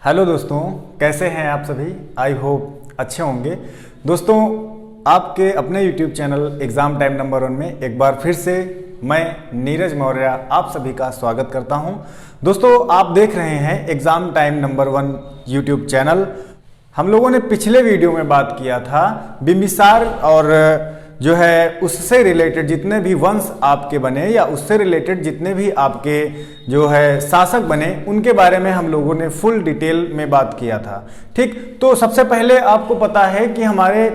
Hello दोस्तों, कैसे हैं आप सभी। आई होप अच्छे होंगे। दोस्तों, आपके अपने YouTube channel exam time number 1 में एक बार फिर से मैं नीरज मौर्य आप सभी का स्वागत करता हूं। दोस्तों, आप देख रहे हैं exam time number 1 YouTube channel. हम लोगों ने पिछले वीडियो में बात किया था बिंबिसार और जो है उससे रिलेटेड जितने भी वंश आपके बने या उससे रिलेटेड जितने भी आपके जो है शासक बने उनके बारे में हम लोगों ने फुल डिटेल में बात किया था। ठीक, तो सबसे पहले आपको पता है कि हमारे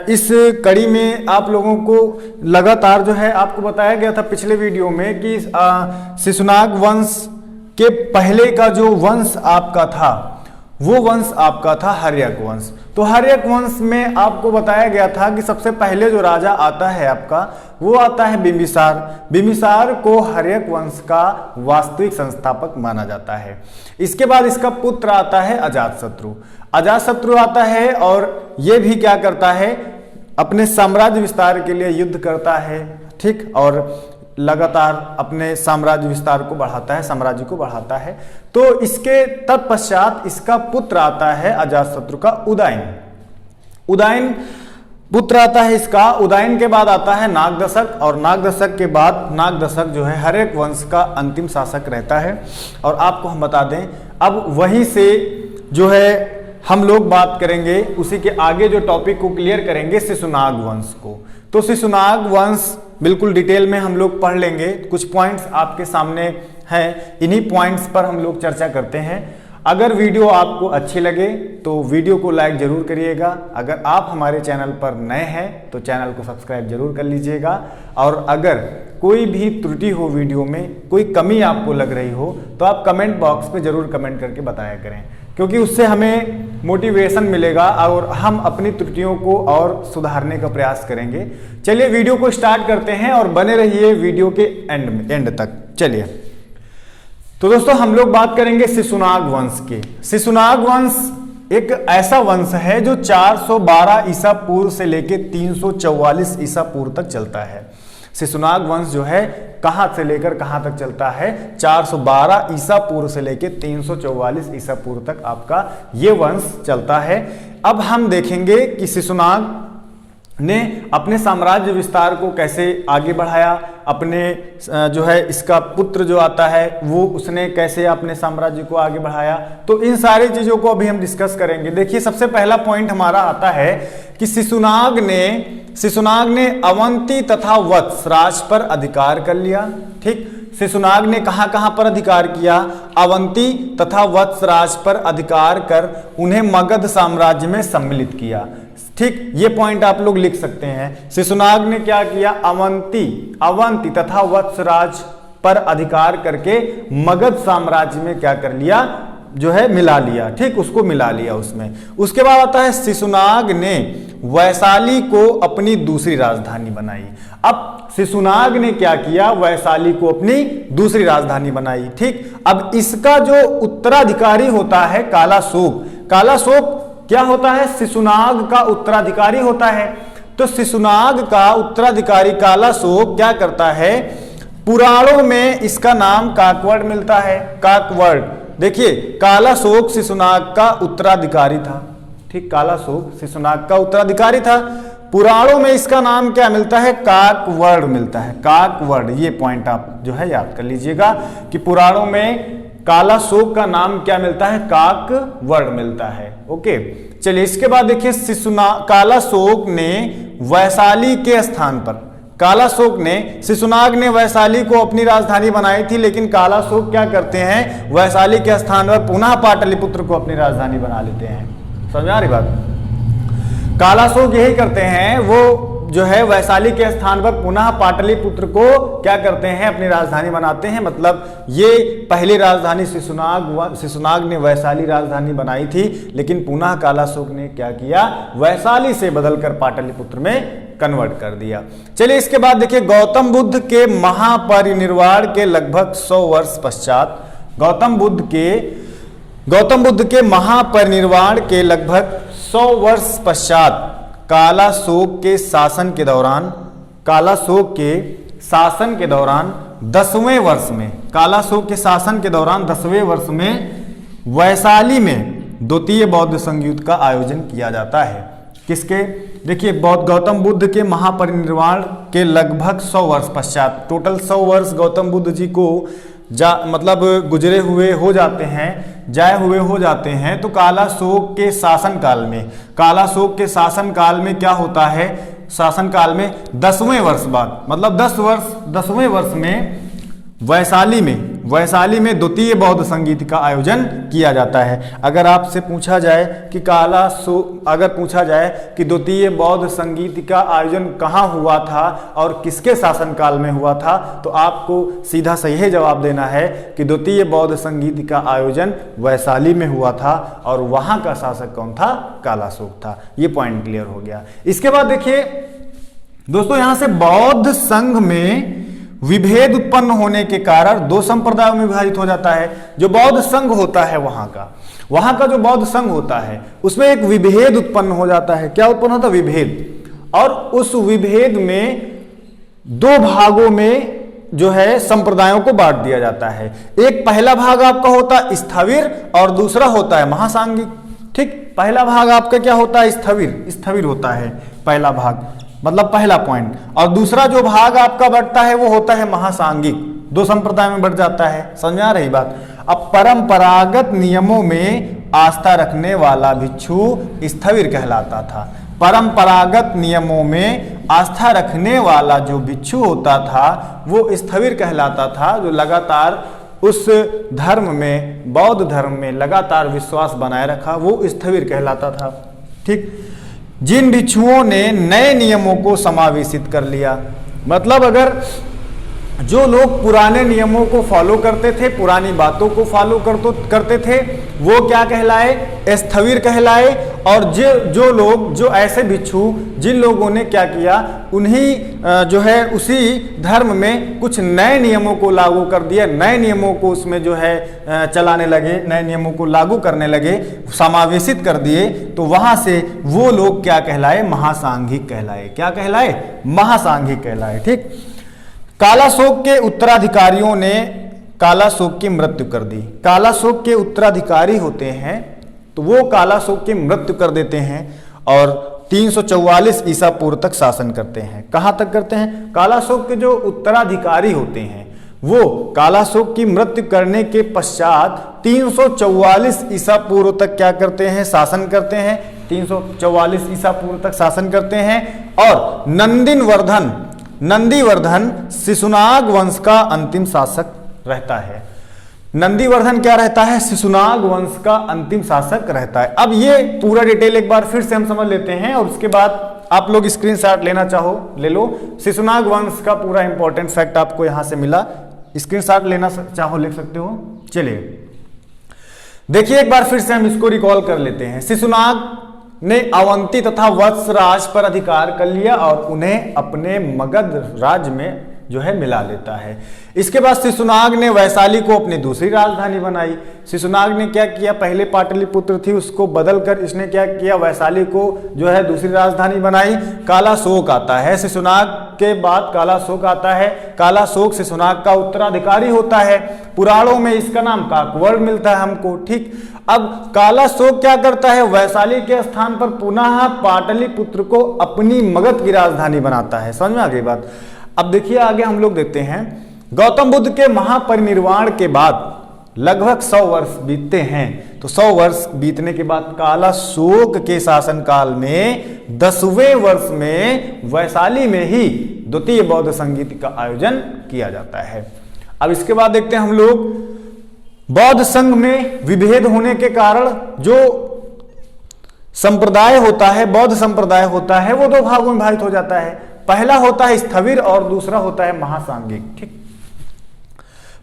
इस कड़ी में आप लोगों को लगातार जो है आपको बताया गया था पिछले वीडियो में कि शिशुनाग वंश के पहले का जो वंश आपका था वो वंश आपका था हर्यक वंश। तो हर्यक वंश में आपको बताया गया था कि सबसे पहले जो राजा आता है आपका वो आता है बिंबिसार। बिंबिसार को हर्यक वंश का वास्तविक संस्थापक माना जाता है। इसके बाद इसका पुत्र आता है अजातशत्रु। अजातशत्रु आता है और ये भी क्या करता है, अपने साम्राज्य विस्तार के लिए युद्ध करता है। ठीक, और लगातार अपने साम्राज्य विस्तार को बढ़ाता है, साम्राज्य को बढ़ाता है। तो इसके तत्पश्चात इसका पुत्र आता है अजातशत्रु का उदयन। उदयन पुत्र आता है इसका। उदयन के बाद आता है नागदशक और नागदशक के बाद नागदशक जो है हर्यक वंश का अंतिम शासक रहता है। और आपको हम बता दें, अब वहीं से जो है हम लोग बात करेंगे, उसी के आगे जो टॉपिक को क्लियर करेंगे शिशुनाग वंश को। तो शिशुनाग वंश बिल्कुल डिटेल में हम लोग पढ़ लेंगे। कुछ पॉइंट्स आपके सामने हैं, इन्हीं पॉइंट्स पर हम लोग चर्चा करते हैं। अगर वीडियो आपको अच्छी लगे तो वीडियो को लाइक जरूर करिएगा। अगर आप हमारे चैनल पर नए हैं तो चैनल को सब्सक्राइब जरूर कर लीजिएगा। और अगर कोई भी त्रुटि हो वीडियो में, कोई कमी आपको लग रही हो तो आप कमेंट बॉक्स में जरूर कमेंट करके बताया करें, क्योंकि उससे हमें मोटिवेशन मिलेगा और हम अपनी त्रुटियों को और सुधारने का प्रयास करेंगे। चलिए वीडियो को स्टार्ट करते हैं और बने रहिए वीडियो के एंड तक। चलिए, तो दोस्तों हम लोग बात करेंगे शिशुनाग वंश की। शिशुनाग वंश एक ऐसा वंश है जो 412 ईसा पूर्व से लेकर 344 ईसा पूर्व तक चलता है। शिशुनाग वंश जो है कहां से लेकर कहां तक चलता है, 412 ईसा पूर्व से लेकर 344 ईसा पूर्व तक आपका ये वंश चलता है। अब हम देखेंगे कि शिशुनाग ने अपने साम्राज्य विस्तार को कैसे आगे बढ़ाया, अपने जो है इसका पुत्र जो आता है वो उसने कैसे अपने साम्राज्य को आगे बढ़ाया। तो इन सारी चीजों को अभी हम डिस्कस करेंगे। देखिए, सबसे पहला पॉइंट हमारा आता है कि शिशुनाग ने अवंती तथा वत्स राज पर अधिकार कर लिया। ठीक, शिशुनाग ने कहां कहां पर अधिकार किया, अवंती तथा वत्स राज पर अधिकार कर उन्हें मगध साम्राज्य में सम्मिलित किया। ठीक, ये पॉइंट आप लोग लिख सकते हैं। शिशुनाग ने क्या किया, अवंती तथा वत्स राज पर अधिकार करके मगध साम्राज्य में क्या कर लिया, जो है मिला लिया। ठीक, उसको मिला लिया उसमें। उसके बाद आता है शिशुनाग ने वैशाली को अपनी दूसरी राजधानी बनाई। अब शिशुनाग ने क्या किया, वैशाली को अपनी दूसरी राजधानी बनाई। ठीक, अब इसका जो उत्तराधिकारी होता है कालाशोक। कालाशोक क्या होता है, शिशुनाग का उत्तराधिकारी होता है। तो शिशुनाग का उत्तराधिकारी कालाशोक क्या करता है, पुराणों में इसका नाम काकवड़ मिलता है। काकवड़, देखिए कालाशोक शिशुनाग का उत्तराधिकारी था। ठीक, कालाशोक शिशुनाग का उत्तराधिकारी था। पुराणों में इसका नाम क्या मिलता है, काकवड़ मिलता है। काकवड़, ये पॉइंट आप जो है याद कर लीजिएगा कि पुराणों में कालाशोक का नाम क्या मिलता है, काकवड़ मिलता है। ओके, चलिए इसके बाद देखिए कालाशोक ने वैशाली के स्थान पर, शिशुनाग ने वैशाली को अपनी राजधानी बनाई थी, लेकिन कालाशोक क्या करते हैं, वैशाली के स्थान पर पुनः पाटलिपुत्र को अपनी राजधानी बना लेते हैं। समझ आ रही बात। कालाशोक यही करते हैं, वो जो है वैशाली के स्थान पर पुनः पाटलिपुत्र को क्या करते हैं, अपनी राजधानी बनाते हैं। मतलब ये पहली राजधानी शिशुनाग ने वैशाली राजधानी बनाई थी, लेकिन पुनः कालाशोक ने क्या किया, वैशाली से बदलकर पाटलिपुत्र में कन्वर्ट कर दिया। चलिए इसके बाद देखिए, गौतम बुद्ध के महापरिनिर्वाण के लगभग 100 वर्ष पश्चात, गौतम बुद्ध के महापरिनिर्वाण के लगभग 100 वर्ष पश्चात कालाशोक के शासन के दौरान 10वें वर्ष में, कालाशोक के शासन के दौरान 10वें वर्ष में वैशाली में द्वितीय बौद्ध संघ युद्ध का आयोजन किया जाता है। किसके? देखिए, बौद्ध गौतम बुद्ध के महापरिनिर्वाण के लगभग 100 वर्ष पश्चात, टोटल 100 वर्ष गौतम बुद्ध जी को मतलब गुजरे हुए हो जाते हैं, जाए हुए हो जाते हैं। तो कालाशोक के शासन काल में, कालाशोक के शासन काल में क्या होता है? शासन काल में 10वें वर्ष बाद, मतलब 10वें वर्ष में वैशाली में द्वितीय बौद्ध संगीत का आयोजन किया जाता है। अगर आपसे पूछा जाए कि द्वितीय बौद्ध संगीत का आयोजन कहाँ हुआ था और किसके शासनकाल में हुआ था, तो आपको सीधा सही जवाब देना है कि द्वितीय बौद्ध संगीत का आयोजन वैशाली में हुआ था और वहाँ का शासक कौन था? कालाशोक था। ये पॉइंट क्लियर हो गया। इसके बाद देखिए दोस्तों, यहाँ से बौद्ध संघ में विभेद उत्पन्न होने के कारण दो संप्रदायों में विभाजित हो जाता है। जो बौद्ध संघ होता है वहां का जो बौद्ध संघ होता है उसमें एक विभेद उत्पन्न हो जाता है। क्या उत्पन्न होता है? विभेद। और उस विभेद में दो भागों में जो है संप्रदायों को बांट दिया जाता है। एक पहला भाग आपका होता है स्थविर और दूसरा होता है महासांगिक। ठीक, पहला भाग आपका क्या होता है? स्थविर होता है पहला भाग, मतलब पहला पॉइंट। और दूसरा जो भाग आपका बढ़ता है वो होता है महासांगिक। दो संप्रदाय में बढ़ जाता है। समझ आ रही बात? अब परंपरागत नियमों में आस्था रखने वाला भिक्षु स्थविर कहलाता था। परंपरागत नियमों में आस्था रखने वाला जो भिक्षु होता था वो स्थविर कहलाता था, जो लगातार उस धर्म में, बौद्ध धर्म में लगातार विश्वास बनाए रखा, वो स्थविर कहलाता था। ठीक, जिन भिक्षुओं ने नए नियमों को समावेशित कर लिया, मतलब अगर जो लोग पुराने नियमों को फॉलो करते थे, पुरानी बातों को फॉलो करते थे, वो क्या कहलाए? स्थविर कहलाए। और जो लोग, जो ऐसे भिक्षु जिन लोगों ने क्या किया, उन्हीं जो है उसी धर्म में कुछ नए नियमों को लागू कर दिया, नए नियमों को उसमें जो है चलाने लगे, नए नियमों को लागू करने लगे, समावेशित कर दिए, तो वहां से वो लोग क्या कहलाए? महासांघिक कहलाए। क्या कहलाए? महासांघिक कहलाए। ठीक, कालाशोक के उत्तराधिकारियों ने कालाशोक की मृत्यु कर दी। कालाशोक के उत्तराधिकारी होते हैं तो वो कालाशोक की मृत्यु कर देते हैं और 344 ईसा पूर्व तक शासन करते हैं। कहां तक करते हैं? कालाशोक के जो उत्तराधिकारी होते हैं वो कालाशोक की मृत्यु करने के पश्चात 344 ईसा पूर्व तक क्या करते हैं? शासन करते हैं। 344 ईसा पूर्व तक शासन करते हैं। और नंदीवर्धन शिशुनाग वंश का अंतिम शासक रहता है। नंदीवर्धन क्या रहता है? शिशुनाग वंश का अंतिम शासक रहता है। अब ये पूरा डिटेल एक बार फिर से हम समझ लेते हैं और उसके बाद आप लोग स्क्रीनशॉट लेना चाहो ले लो। शिशुनाग वंश का पूरा इंपॉर्टेंट फैक्ट आपको यहां से मिला, स्क्रीनशॉट लेना चाहो ले सकते हो। चलिए देखिए एक बार फिर से हम इसको रिकॉल कर लेते हैं। शिशुनाग ने अवंती तथा वत्स राज पर अधिकार कर लिया और उन्हें अपने मगध राज्य में जो है मिला लेता है। इसके बाद शिशुनाग ने वैशाली को अपनी दूसरी राजधानी बनाई। शिशुनाग ने क्या किया? पहले पाटलिपुत्र थी उसको बदलकर इसने क्या किया? वैशाली को जो है दूसरी राजधानी बनाई। कालाशोक आता है, शिशुनाग के बाद कालाशोक आता है। कालाशोक शिशुनाग का उत्तराधिकारी होता है। पुराणों में इसका नाम काकवड़ मिलता है हमको। ठीक, अब कालाशोक क्या करता है? वैशाली के स्थान पर पुनः पाटलिपुत्र को अपनी मगध की राजधानी बनाता है। समझ में आ गई बात? अब देखिए आगे हम लोग देखते हैं। गौतम बुद्ध के महापरिनिर्वाण के बाद लगभग 100 वर्ष बीतते हैं। तो 100 वर्ष बीतने के बाद कालाशोक के शासनकाल में 10वें वर्ष में वैशाली में ही द्वितीय बौद्ध संगीत का आयोजन किया जाता है। अब इसके बाद देखते हैं हम लोग बौद्ध संघ में विभेद होने के कारण जो संप्रदाय होता है, बौद्ध संप्रदाय होता है, वो दो भागों में विभाजित हो जाता है। पहला होता है स्थविर और दूसरा होता है महासांगिक। ठीक,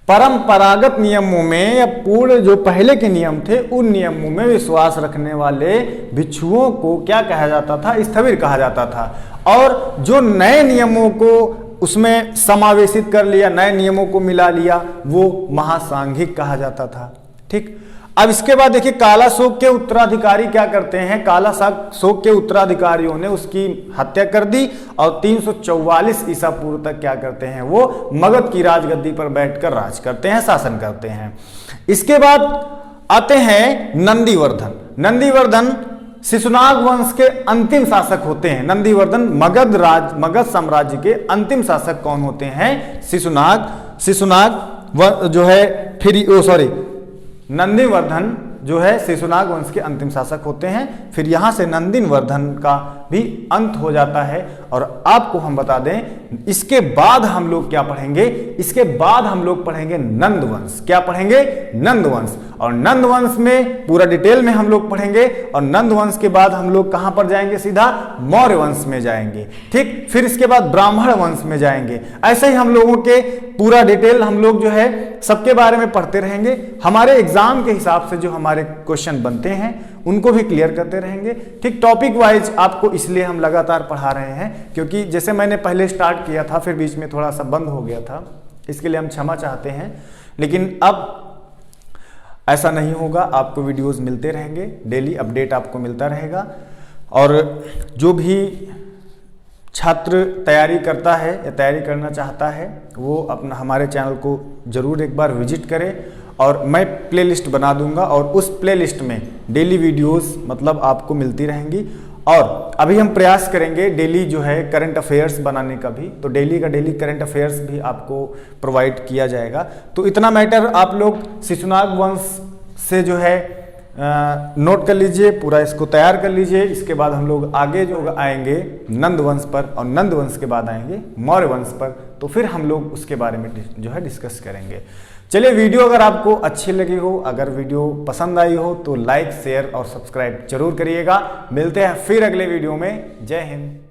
परंपरागत नियमों में या पूर्ण जो पहले के नियम थे उन नियमों में विश्वास रखने वाले भिक्षुओं को क्या कहा जाता था? स्थविर कहा जाता था। और जो नए नियमों को उसमें समावेशित कर लिया, नए नियमों को मिला लिया, वो महासांघिक कहा जाता था। ठीक, अब इसके बाद देखिए कालाशोक के उत्तराधिकारी क्या करते हैं? कालाशोक के उत्तराधिकारियों ने उसकी हत्या कर दी और 344 ईसा पूर्व तक क्या करते हैं? वो मगध की राजगद्दी पर बैठकर राज करते हैं, शासन करते हैं। इसके बाद आते हैं नंदीवर्धन। नंदीवर्धन शिशुनाग वंश के अंतिम शासक होते हैं। नंदीवर्धन मगध साम्राज्य के अंतिम शासक कौन होते हैं? शिशुनाग जो है नंदीवर्धन जो है शिशुनाग वंश के अंतिम शासक होते हैं। फिर यहां से नंदीवर्धन का भी अंत हो जाता है। और आपको हम बता दें, इसके बाद हम लोग क्या पढ़ेंगे? इसके बाद हम लोग पढ़ेंगे नंदवंश। क्या पढ़ेंगे? नंदवंश। और नंदवंश में पूरा डिटेल में हम लोग पढ़ेंगे। और नंदवंश के बाद हम लोग कहां पर जाएंगे? सीधा मौर्य वंश में जाएंगे। ठीक, फिर इसके बाद ब्राह्मण वंश में जाएंगे। ऐसे ही हम लोगों के पूरा डिटेल हम लोग जो है सबके बारे में पढ़ते रहेंगे। हमारे एग्जाम के हिसाब से जो हमारे क्वेश्चन बनते हैं उनको भी क्लियर करते रहेंगे। ठीक, टॉपिक वाइज आपको इसलिए हम लगातार पढ़ा रहे हैं क्योंकि जैसे मैंने पहले स्टार्ट किया था फिर बीच में थोड़ा सा बंद हो गया था, इसके लिए हम क्षमा चाहते हैं। लेकिन अब ऐसा नहीं होगा, आपको वीडियोस मिलते रहेंगे, डेली अपडेट आपको मिलता रहेगा। और जो भी छात्र तैयारी करता है या तैयारी करना चाहता है वो अपना हमारे चैनल को जरूर एक बार विजिट करें। और मैं प्लेलिस्ट बना दूंगा और उस प्लेलिस्ट में डेली वीडियोस मतलब आपको मिलती रहेंगी। और अभी हम प्रयास करेंगे डेली जो है करंट अफेयर्स बनाने का भी, तो डेली का डेली करंट अफेयर्स भी आपको प्रोवाइड किया जाएगा। तो इतना मैटर आप लोग शिशुनाग वंश से जो है नोट कर लीजिए, पूरा इसको तैयार कर लीजिए। इसके बाद हम लोग आगे जो आएंगे नंद वंश पर, और नंद वंश के बाद आएंगे मौर्य वंश पर। तो फिर हम लोग उसके बारे में जो है डिस्कस करेंगे। चलिए, वीडियो अगर आपको अच्छी लगी हो, अगर वीडियो पसंद आई हो तो लाइक, शेयर और सब्सक्राइब जरूर करिएगा। मिलते हैं फिर अगले वीडियो में। जय हिंद।